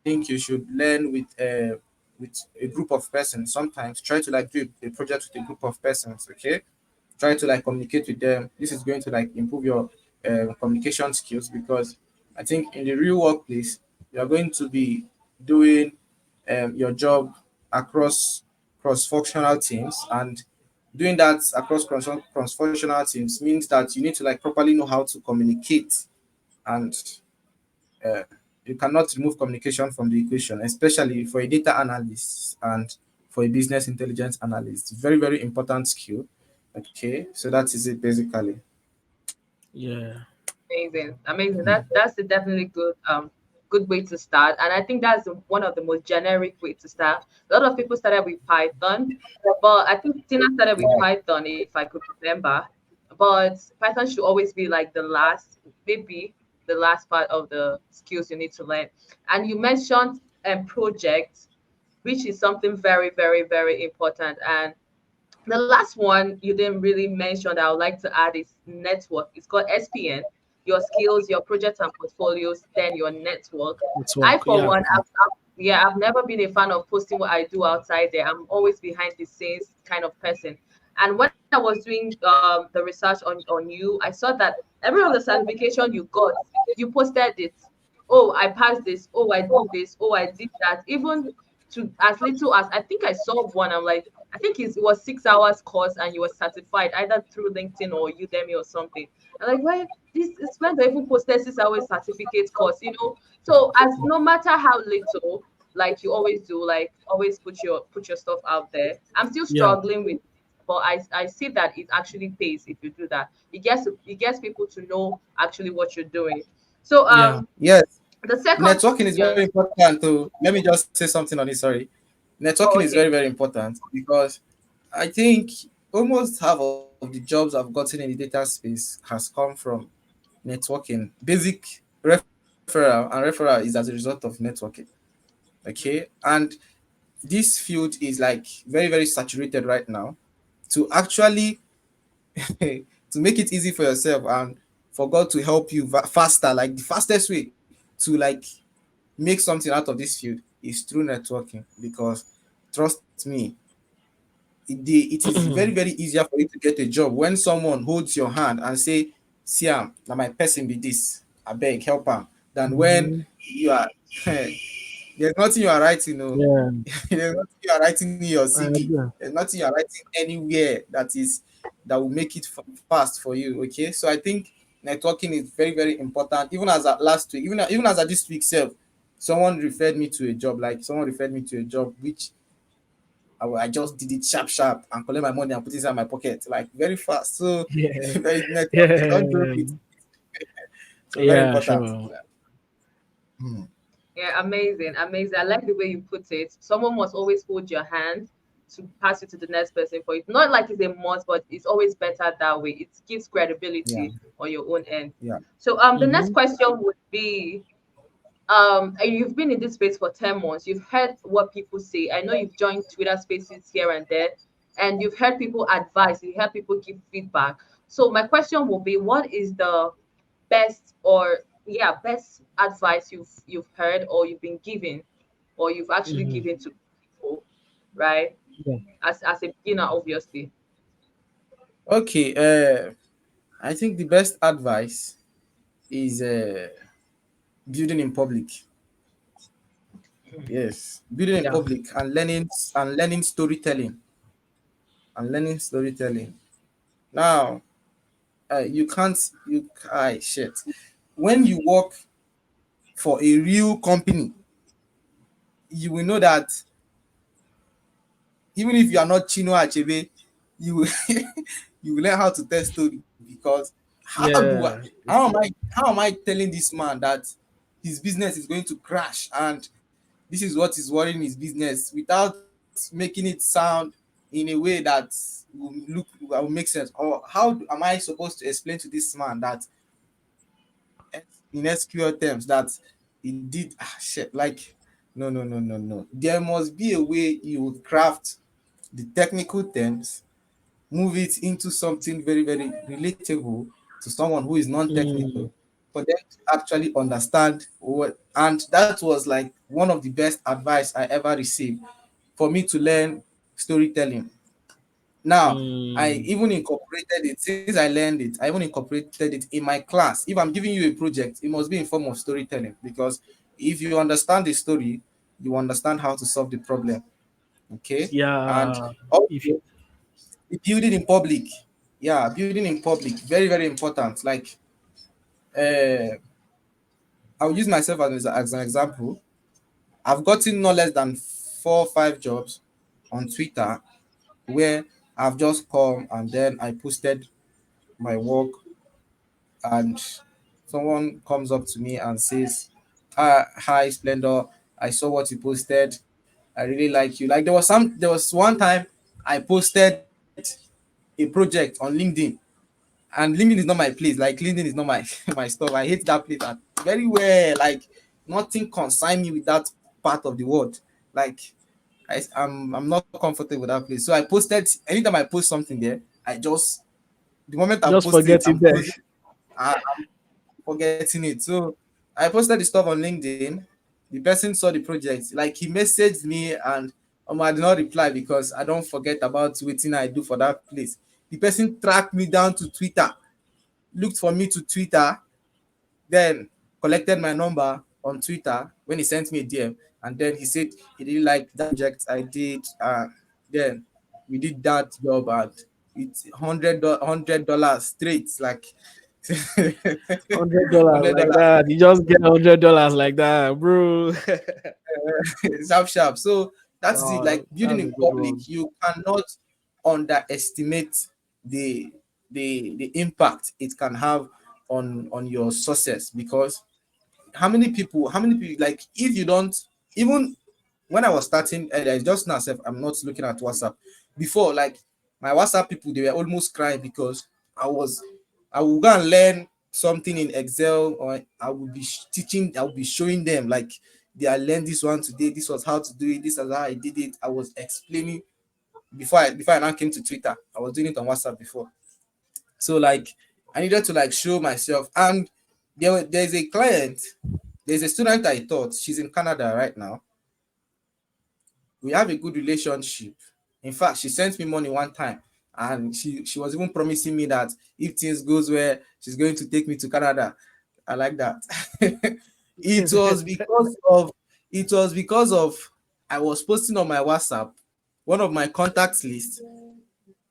think you should learn with a group of persons. Sometimes try to like do a project with a group of persons. Okay, try to like communicate with them. This is going to like improve your communication skills, because I think in the real workplace you are going to be doing your job across cross-functional teams, and doing that across cross-functional teams means that you need to like properly know how to communicate, and uh, you cannot remove communication from the equation, especially for a data analyst and for a business intelligence analyst. Very, very important skill. Okay, so that is it basically. Yeah. Amazing, amazing. That's a definitely good way to start, and I think that's one of the most generic way to start. A lot of people started with Python, but I think Tina started with Yeah. Python, if I could remember. But Python should always be like the last, maybe the last part of the skills you need to learn. And you mentioned projects, which is something very, very, very important. And the last one you didn't really mention that I would like to add is network. It's called SPN. Your skills, your projects and portfolios, then your network. I, Network. for Yeah. one, yeah, I've never been a fan of posting what I do outside there. I'm always behind the scenes kind of person. And when I was doing the research on you, I saw that every of the certification you got, you posted it. Oh, I passed this. Oh, I do this. Oh, I did that. Even to as little as I think I saw one. I'm like, I think it was 6 hours course and you were certified either through LinkedIn or Udemy or something. I'm like, well, this is when they even posted 6 hours certificate course, you know. So as no matter how little, like you always do, like always put your stuff out there. I'm still Yeah. struggling with, but I see that it actually pays if you do that. It gets people to know actually what you're doing. So Yeah. Yes, the second, networking is yeah. very important too. Let me just say something on it. Sorry, networking Oh, is very, okay. very important, because I think almost half of the jobs I've gotten in the data space has come from networking. Basic referral, and referral is as a result of networking. Okay, and this field is like very, very saturated right now. To actually to make it easy for yourself and for God to help you faster, like the fastest way to like make something out of this field is through networking. Because trust me, it is very, very easier for you to get a job when someone holds your hand and say, Siam, now my person be this, I beg help him, than when Mhm. you are there's nothing you are writing, no. Yeah. There's nothing you are writing in your CV. Yeah. There's nothing you are writing anywhere that will make it fast for you. Okay, so I think networking is very, very important. Even as at last week, even as at this week self, someone referred me to a job which I just did it sharp, sharp, and collect my money and put it inside my pocket like very fast. So Yeah. networking, don't joke Yeah. with. So very Yeah. important. Sure. Hmm. Yeah, amazing, amazing. I like the way you put it. Someone must always hold your hand to pass you to the next person for it. Not like it's a must, but it's always better that way. It gives Yeah, credibility on your own end. yeah, So the next Mm-hmm. question would be you've been in this space for 10 months. You've heard what people say. I know you've joined Twitter spaces here and there, and you've heard people advise, you heard people give feedback. So my question will be, what is the best or yeah best advice you've heard or you've been given or you've actually Mm-hmm. given to people, right? Yeah. As a beginner, obviously. okay. I think the best advice is building in public. Yes, building in Yeah. public and learning storytelling. Now, you can't you I shit. When you work for a real company, you will know that even if you are not Chino Achebe, you will you will learn how to tell story. Because Yeah. how am I telling this man that his business is going to crash, and this is what is worrying his business, without making it sound in a way that will make sense? Or am I supposed to explain to this man that in SQL terms that he did shit, like, no, no, no, no, no. There must be a way you would craft the technical terms, move it into something very, very relatable to someone who is Mm, non-technical, for them to actually understand what. And that was like one of the best advice I ever received for me to learn storytelling. Now, I mm, even incorporated it since I learned it. I even incorporated it in my class. If I'm giving you a project, it must be in form of storytelling, because if you understand the story, you understand how to solve the problem. Okay, and yeah. If you also the building in public. Yeah, building in public, very, very important. Like, uh, I'll use myself as an example. I've gotten no less than 4 or 5 jobs on Twitter where I've just come and then I posted my work, and someone comes up to me and says, hi Splendor, I saw what you posted. I really like you. Like, there was one time I posted a project on LinkedIn, and LinkedIn is not my place. Like, LinkedIn is not my my stuff. I hate that place very well. Like, nothing concern me with that part of the world. Like, I'm not comfortable with that place. So I posted. Anytime I post something there, I just, the moment I just post it, forget it I'm there. closing. I'm forgetting it. So I posted the stuff on LinkedIn. The person saw the project. Like, he messaged me, and I did not reply because I don't forget about waiting I do for that place. The person tracked me down to Twitter, looked for me to Twitter, then collected my number on Twitter when he sent me a DM, and then he said he really liked that project I did. Then we did that job, and it's $100 straight, like $100 like $100. that. You just get $100 like that, bro. Sharp, sharp. So that's it. Like, Wow, building that's in a good one. public, you cannot underestimate the the impact it can have on your success. Because how many people, like, if you don't, even when I was starting, just now self, I'm not looking at WhatsApp. Before, like, my WhatsApp people, they were almost crying because I was I will go and learn something in Excel, or I will be teaching, I will be showing them, like, they are learned this one today, this was how to do it, this is how I did it. I was explaining before I now came to Twitter. I was doing it on WhatsApp before. So, like, I needed to, like, show myself. And there's a client, there's a student I taught, she's in Canada right now. We have a good relationship. In fact, she sent me money one time, and she was even promising me that if things goes well, she's going to take me to Canada. I like that. it was because of it was because of I was posting on my WhatsApp, one of my contacts list.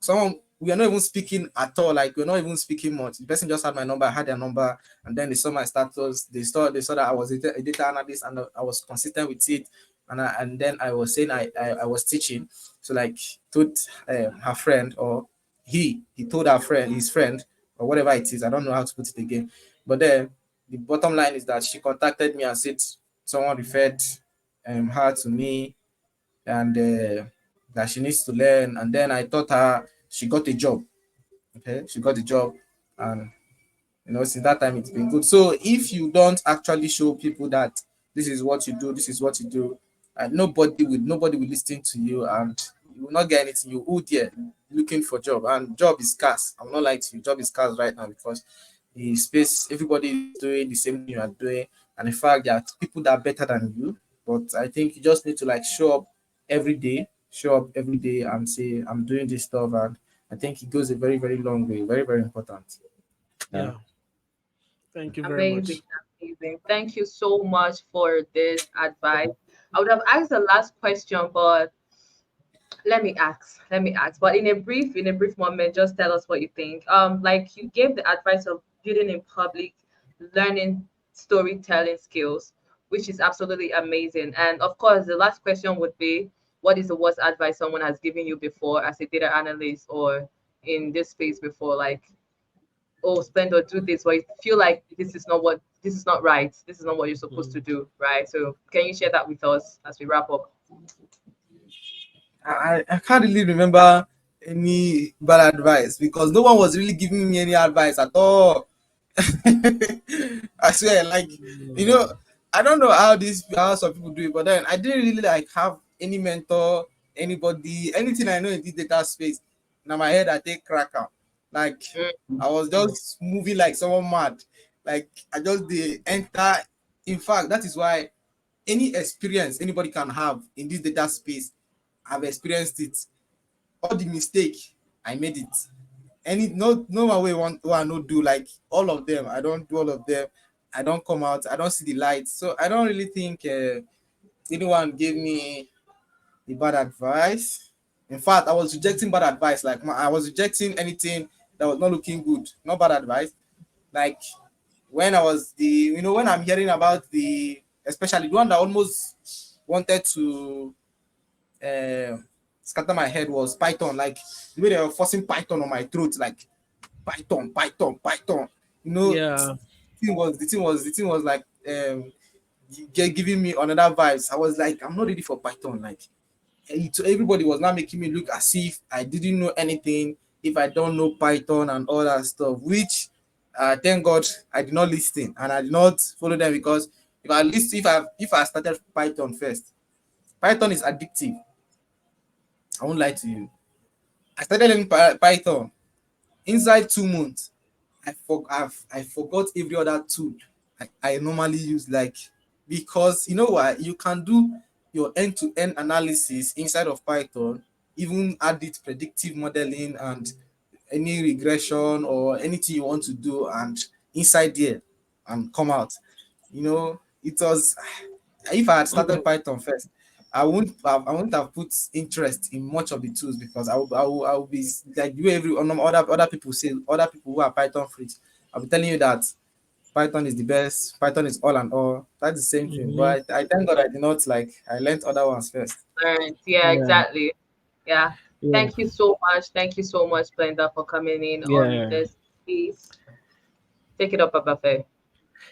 Someone, we are not even speaking at all, like, we're not even speaking much. The person just had my number, I had their number, and then they saw my status, they saw that I was a data analyst, and I was consistent with it. And then I was saying I was teaching. So, like, told her friend, or he told her friend, his friend, or whatever it is. I don't know how to put it again. But then the bottom line is that she contacted me and said someone referred her to me, and that she needs to learn. And then I taught her, she got a job. Okay, she got a job, and since that time it's been good. So if you don't actually show people that this is what you do, this is what you do, and nobody will listen to you, and you will not get anything. You out there looking for job, and job is scarce. I'm not like to you, job is scarce right now, because the space, everybody is doing the same thing you are doing. And in fact, there are people that are better than you. But I think you just need to, like, show up every day and say, I'm doing this stuff. And I think it goes a very, very long way, very, very important. Yeah. Yeah. Thank you very Amazing, much. amazing. Thank you so much for this advice. I would have asked the last question, but let me ask, but in a brief moment, just tell us what you think. Like, you gave the advice of building in public, learning storytelling skills, which is absolutely amazing. And of course, the last question would be, what is the worst advice someone has given you before as a data analyst or in this space before? Like, oh, Splendor, do this, but you feel like this is not right. This is not what you're supposed to Mm. do, right? So can you share that with us as we wrap up? I can't really remember any bad advice because no one was really giving me any advice at all. I swear, like, you Mm. know, I don't know how some people do it, but then I didn't really like have any mentor, anybody, anything I know in this data space. Now my head I take crack out. Like I was just moving like someone mad. Like I just the enter. In fact, that is why any experience anybody can have in this data space, I've experienced it. All the mistake, I made it. Any no one way want no do like all of them. I don't do all of them. I don't come out. I don't see the light. So I don't really think anyone gave me the bad advice. In fact, I was rejecting bad advice. Like I was rejecting anything that was not looking good. Not bad advice. Like when I was when I'm hearing about especially the one that almost wanted to uh, scatter my head was Python. Like the way they were forcing Python on my throat, like Python, Python, Python. You know, Yeah. the thing was like giving me another vibes. I was like, I'm not ready for Python. Like everybody was not making me look as if I didn't know anything, if I don't know Python and all that stuff. Which thank God I did not listen and I did not follow them because if I started Python first, Python is addictive. I won't lie to you. I started learning Python. Inside 2 months, I forgot every other tool I normally use. Like because you know why you can do your end-to-end analysis inside of Python, even add it predictive modeling and any regression or anything you want to do, and inside there and come out. It was if I had started Python first, I wouldn't have put interest in much of the tools because I will be like you every other people say, other people who are Python freaks. I'll be telling you that Python is the best, Python is all and all. That's the same thing. Mhm. But I thank God I did not like I learned other ones first. Learned. Yeah, Yeah. exactly. Yeah. Yeah. Thank you so much. Thank you so much, Splendor, for coming in on Yeah. this piece. Take it up, Abafe.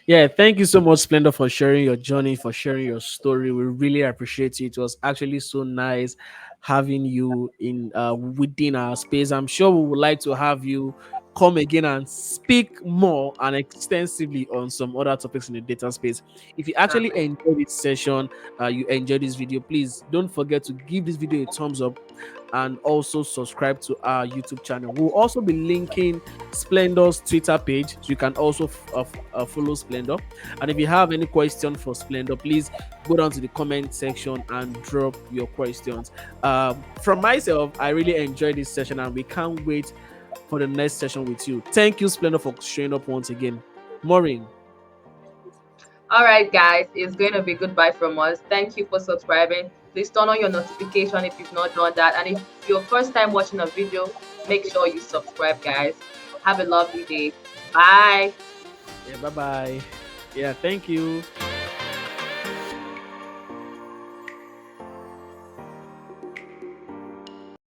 Yeah, thank you so much, Splendor, for sharing your journey, for sharing your story. We really appreciate it. It was actually so nice having you in within our space. I'm sure we would like to have you come again and speak more and extensively on some other topics in the data space. If you actually Exactly. enjoyed this session, you enjoyed this video, please don't forget to give this video a thumbs up and also subscribe to our YouTube channel. We'll also be linking Splendor's Twitter page, so you can also follow Splendor. And if you have any question for Splendor, please go down to the comment section and drop your questions. From myself, I really enjoyed this session, and we can't wait for the next session with you. Thank you, Splendor, for showing up once again. Maureen. All right, guys, it's going to be goodbye from us. Thank you for subscribing. Please turn on your notification if you've not done that. And if it's your first time watching a video, make sure you subscribe, guys. Have a lovely day. Bye. Yeah, bye bye. Yeah, thank you.